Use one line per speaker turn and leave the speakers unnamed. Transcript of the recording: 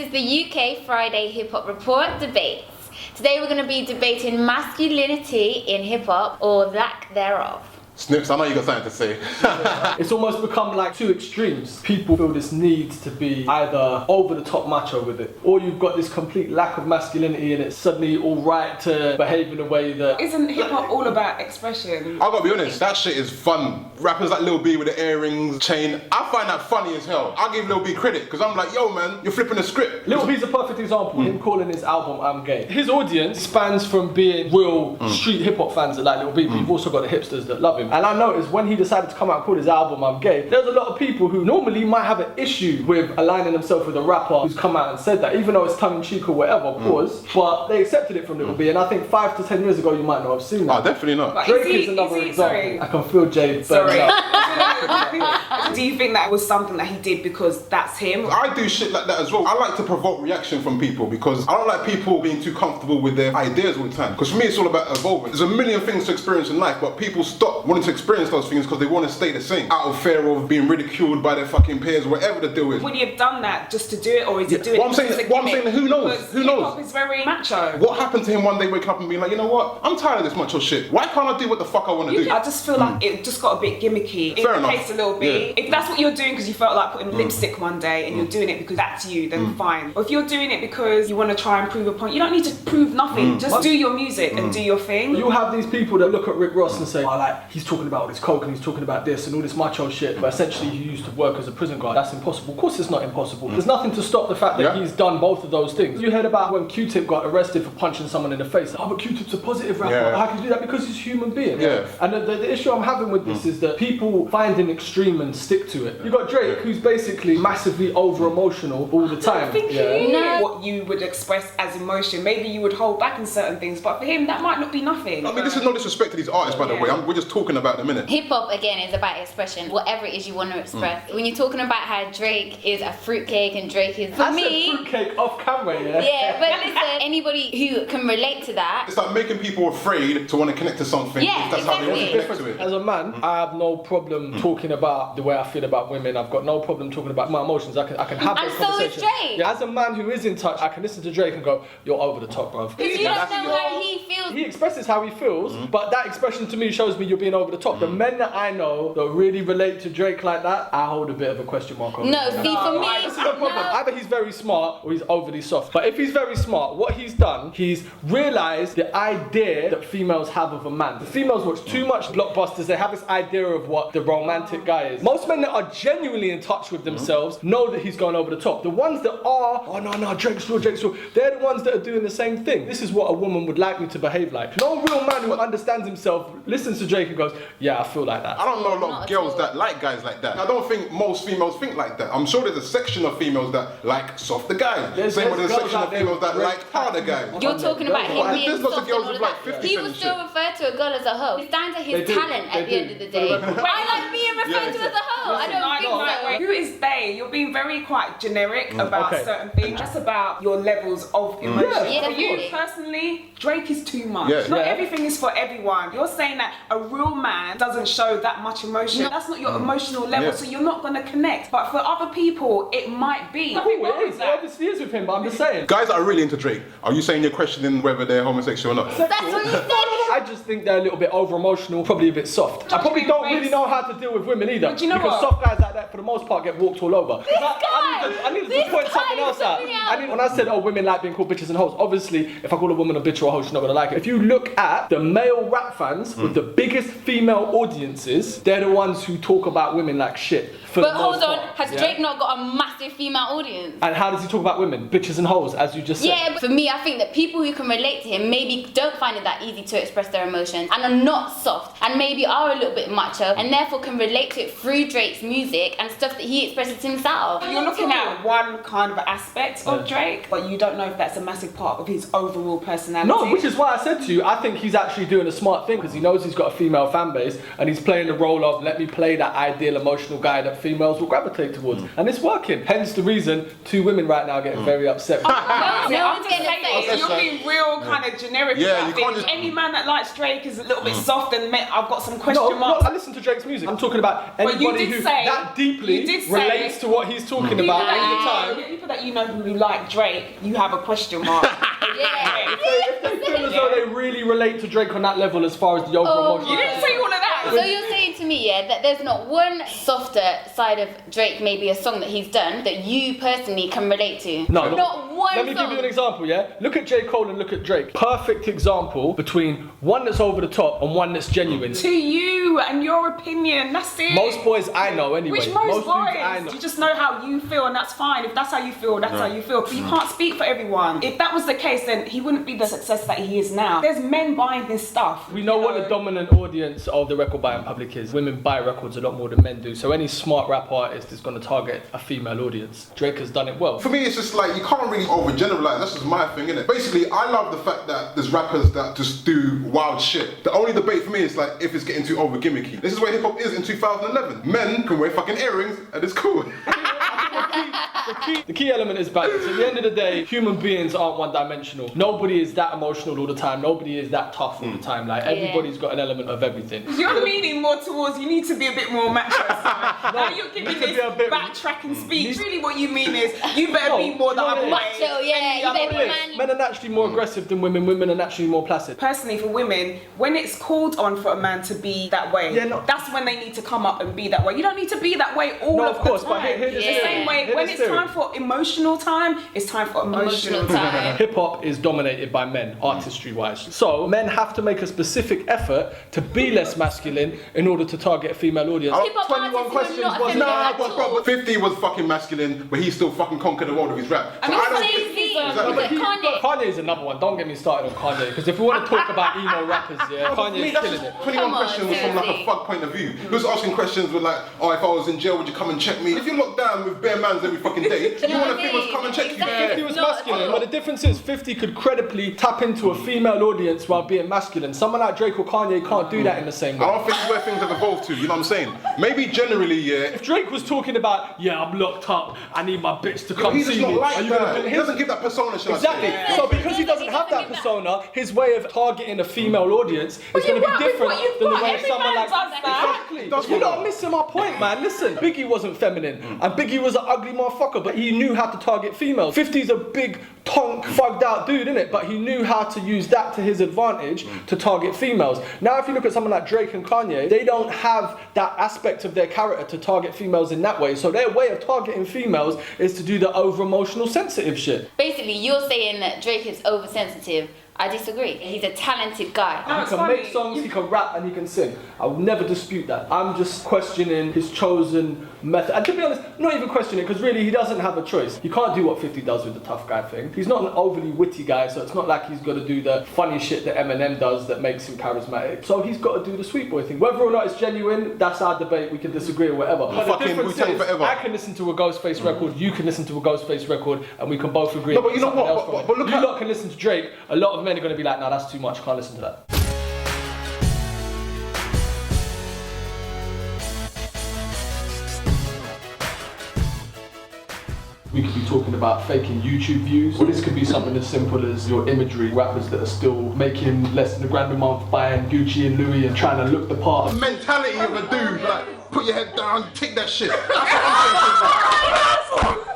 is the UK Friday Hip Hop Report debates. Today we're going to be debating masculinity in hip hop or lack thereof.
Snips, I know you got something to say.
It's almost become like two extremes. People feel this need to be either over the top macho with it, or you've got this complete lack of masculinity and it's suddenly all right to behave in a way that...
Isn't hip hop all about expression?
I gotta be honest, that shit is fun. Rappers like Lil B with the earrings, chain, I find that funny as hell. I give Lil B credit, because I'm like, yo man, you're flipping the script.
Lil B's a perfect example, him calling his album I'm Gay. His audience spans from being real street hip hop fans that like Lil B, but you've also got the hipsters that love him. And I noticed when he decided to come out and call his album I'm Gay, there's a lot of people who normally might have an issue with aligning themselves with a rapper who's come out and said that, even though it's tongue-in-cheek or whatever, of course, but they accepted it from Lil B, and I think 5 to 10 years ago you might not have seen that.
Oh, definitely not.
But
Drake is another example.
Sorry.
I can feel Jay
Sorry.
burning up.
Do you think that was something that he did because that's him?
I do shit like that as well. I like to provoke reaction from people because I don't like people being too comfortable with their ideas all the time. Because for me, it's all about evolving. There's a million things to experience in life, but people stop wanting to experience those things because they want to stay the same, out of fear of being ridiculed by their fucking peers, whatever the deal is.
Would he have done that just to do it, or is he doing
What I'm
it
saying,
just to
what I'm
gimmick?
saying, who knows?
Because
Who knows?
hip-hop is very macho.
What happened to him one day waking up and being like, you know what? I'm tired of this macho shit. Why can't I do what the fuck I want to do?
I just feel like it just got a bit gimmicky. In
Fair
the
enough.
case of Lil B, if that's what you're doing because you felt like putting lipstick one day and you're doing it because that's you, then fine. Or if you're doing it because you want to try and prove a point, you don't need to prove nothing. Just do your music and do your thing.
You have these people that look at Rick Ross and say, oh, like, he's talking about all this coke and he's talking about this and all this macho shit, but essentially he used to work as a prison guard. That's impossible. Of course it's not impossible. There's nothing to stop the fact that he's done both of those things. You heard about when Q-Tip got arrested for punching someone in the face. Oh, but Q-Tip's a positive rapper. How can you do that? Because he's a human being. And the issue I'm having with this is that people find an extreme and stick to it. You got Drake, who's basically massively over-emotional all the time.
I think what you would express as emotion, maybe you would hold back in certain things, but for him that might not be nothing.
I mean, this is no disrespect to these artists, by the way. We're just talking about them, innit?
Hip hop again is about expression, whatever it is you want to express. When you're talking about how Drake is a fruitcake and Drake is, for me,
fruitcake off camera,
yeah, but listen, anybody who can relate to that.
It's like making people afraid to want to connect to something.
Yeah,
if that's how they want to
exactly.
connect to it.
As a man, I have no problem talking about the way I feel about women. I've got no problem talking about my emotions. I can have
And
those
so is
conversations.
Drake.
Yeah, as a man who is in touch, I can listen to Drake and go, "You're over the top, bruv."
Because you don't know how he feels.
He expresses how he feels, but that expression to me shows me you're being over the top. The men that I know that really relate to Drake like that, I hold a bit of a question mark on.
No, see, for me,
This is the problem. Either he's very smart or he's overly soft. But if he's very smart, what he's done, he's realised the idea that females have of a man. The females watch too much blockbusters. They have this idea of what the romantic guy is. Most men that are genuinely in touch with themselves know that he's going over the top. The ones that are, oh no, Drake's raw, they're the ones that are doing the same thing. This is what a woman would like me to behave like. No real man who understands himself listens to Drake and goes, yeah, I feel like that.
I don't know a lot of girls that like guys like that. I don't think most females think like that. I'm sure there's a section of females that like softer guys. Same with a section of females that like harder guys.
you're talking about him being
There's lots of
soft and
girls
all
with
of
like
that.
50
He
cent
will
and
still
shit.
refer to a girl as a hoe. It's down to his
They do.
talent at the end of the day.
For the record.
I like being referred to as a hoe. I don't think so.
Who is they? You're being very quite generic about certain things. That's about your levels of emotion.
Yeah,
for you
definitely.
personally, Drake is too much.
Yeah.
Not everything is for everyone. You're saying that a real man doesn't show that much emotion. That's not your emotional level, so you're not going to connect. But for other people, it might be. Nothing wrong
It
with
is. It
that.
obviously is with him, but I'm just saying.
Guys that are really into Drake, are you saying you're questioning whether they're homosexual or not?
That's what you said.
I just think they're a little bit over emotional, probably a bit soft. I probably don't really know how to deal with women either.
But you know
because
what?
soft guys like that, for the most part, get walked all over. I needed to point something else out. When I said, oh, women like being called bitches and hoes, obviously, if I call a woman a bitch or a hoe, she's not gonna like it. If you look at the male rap fans with the biggest female audiences, they're the ones who talk about women like shit.
But hold on, has Drake not got a massive female audience?
And how does he talk about women? Bitches and hoes, as you just said.
Yeah, but for me, I think that people who can relate to him maybe don't find it that easy to express their emotions and are not soft and maybe are a little bit macho and therefore can relate to it through Drake's music and stuff that he expresses himself.
You're looking at one kind of aspect of Drake, but you don't know if that's a massive part of his overall personality.
No, which is why I said to you, I think he's actually doing a smart thing because he knows he's got a female fan base and he's playing the role of let me play that ideal emotional guy that females will gravitate towards. And it's working. Hence the reason two women right now are getting very upset.
No one's getting
You're being real kind of generic
Yeah,
about
you can't
things.
just-
Any man that likes Drake is a little bit soft and I've got some question
No,
marks.
I listen to Drake's music. I'm talking about
But you
anybody
did
who
say-
that deeply
you did say-
relates to what he's talking
People
about
that
all the
you
time.
know, people that you know who like Drake, you have a question mark.
Yeah.
If they feel as though they really relate to Drake on that level as far as the overall
Oh
emotional.
You didn't say all of that.
So you're saying to me, yeah, that there's not one softer side of Drake, maybe a song that he's done, that you personally can relate to?
No,
Not one
Let me
song.
give you an example, yeah? Look at J.Cole and look at Drake. Perfect example between one that's over the top and one that's genuine.
To you and your opinion, that's it.
Most boys I know anyway.
Which most
dudes
boys,
I know.
you just know how you feel and that's fine. If that's how you feel, that's how you feel. But you can't speak for everyone. If that was the case, then he wouldn't be the success that he is now. There's men buying his stuff.
We know what the dominant audience of the record buying public is. Women buy records a lot more than men do. So any smart rap artist is going to target a female audience. Drake has done it well.
For me, it's just like, you can't really overgeneralize. That's just my thing, innit? Basically, I love the fact that there's rappers that just do wild shit. The only debate for me is like, if it's getting too over gimmicky. This is where hip hop is in 2011. Men can wear fucking earrings and it's cool.
The key element is balance. At the end of the day, human beings aren't one-dimensional. Nobody is that emotional all the time. Nobody is that tough all the time. Like, everybody's got an element of everything.
You're leaning more towards you need to be a bit more macho. Now you're giving
need to
this
be a bit-
backtracking speech. Really what you mean is you better be more the other way.
Macho, yeah, you better be
Yes,
man.
men are naturally more aggressive than women. Women are naturally more placid.
Personally, for women, when it's called on for a man to be that way,
Yeah, no.
that's when they need to come up and be that way. You don't need to be that way all
No,
of
of course,
the
but
time.
here's the
the
theory.
same way
Here's
when
the
it's
theory.
time for emotional time, it's time for emotional time.
Hip hop is dominated by men, artistry wise. So men have to make a specific effort to be less masculine in order to target a female audience.
Hip-hop
21
artists
questions
were not
was
feminine
nah,
at
but
all.
But 50 was fucking masculine, but he still fucking conquered the world with his rap.
I
So
mean,
I don't
Jay-Z,
think-
but
Exactly.
Kanye.
Kanye's another one. Don't get me started on Kanye, because if we want to talk about emo rappers, yeah,
For me,
Kanye's
that's
killing
just
it.
21
Come on,
questions was from like a
seriously.
fuck point of view. He was asking questions with like, oh, if I was in jail, would you come and check me? If you're locked down with bare mans every fucking day, you
know
want
what
to
I
females
mean?
come and check you.
Exactly.
50 was
No,
masculine,
oh.
but the difference is 50 could credibly tap into a female audience while being masculine. Someone like Drake or Kanye can't do that in the same
I
way.
don't think it's where things have evolved to, you know what I'm saying? Maybe generally, yeah.
If Drake was talking about, yeah, I'm locked up, I need my bitch to come
He's
see
just
me.
not like
Are you gonna
that.
do
He
his-
doesn't give that persona, shall
Exactly.
I say?
So because he doesn't have that persona, his way of targeting a female audience is
But
going
you
to be
work with
different
what you've
than the
got.
way
Every
someone
man
like
does that.
Exactly. You're not missing my point, man. Listen, Biggie wasn't feminine, and Biggie was an ugly motherfucker, but he knew how to target females. 50's a big, tonk, fugged out dude, innit? But he knew how to use that to his advantage to target females. Now, if you look at someone like Drake and Kanye, they don't have that aspect of their character to target females in that way. So their way of targeting females is to do the over emotional, sensitive shit.
Basically, you're saying that Drake is oversensitive. I disagree. He's a talented guy.
No,
He
it's
can
funny.
make songs, he can rap, and he can sing. I will never dispute that. I'm just questioning his chosen method. And to be honest, not even questioning it, because really he doesn't have a choice. You can't do what 50 does with the tough guy thing. He's not an overly witty guy, so it's not like he's got to do the funny shit that Eminem does that makes him charismatic. So he's got to do the sweet boy thing. Whether or not it's genuine, that's our debate. We can disagree or whatever. But the
Fucking
difference
Wu-Tang
is,
forever.
I can listen to a Ghostface record, you can listen to a Ghostface record, and we can both agree.
No, but you know
something
what?
else from it.
But look
you
at-
lot can listen to Drake. A lot of men are going to be like, nah, that's too much. Can't listen to that. We could be talking about faking YouTube views, or this could be something as simple as your imagery. Rappers that are still making less than $1,000 a month, buying Gucci and Louis and trying to look the part.
Mentality of a dude, like, put your head down, take that shit. That's what I'm saying.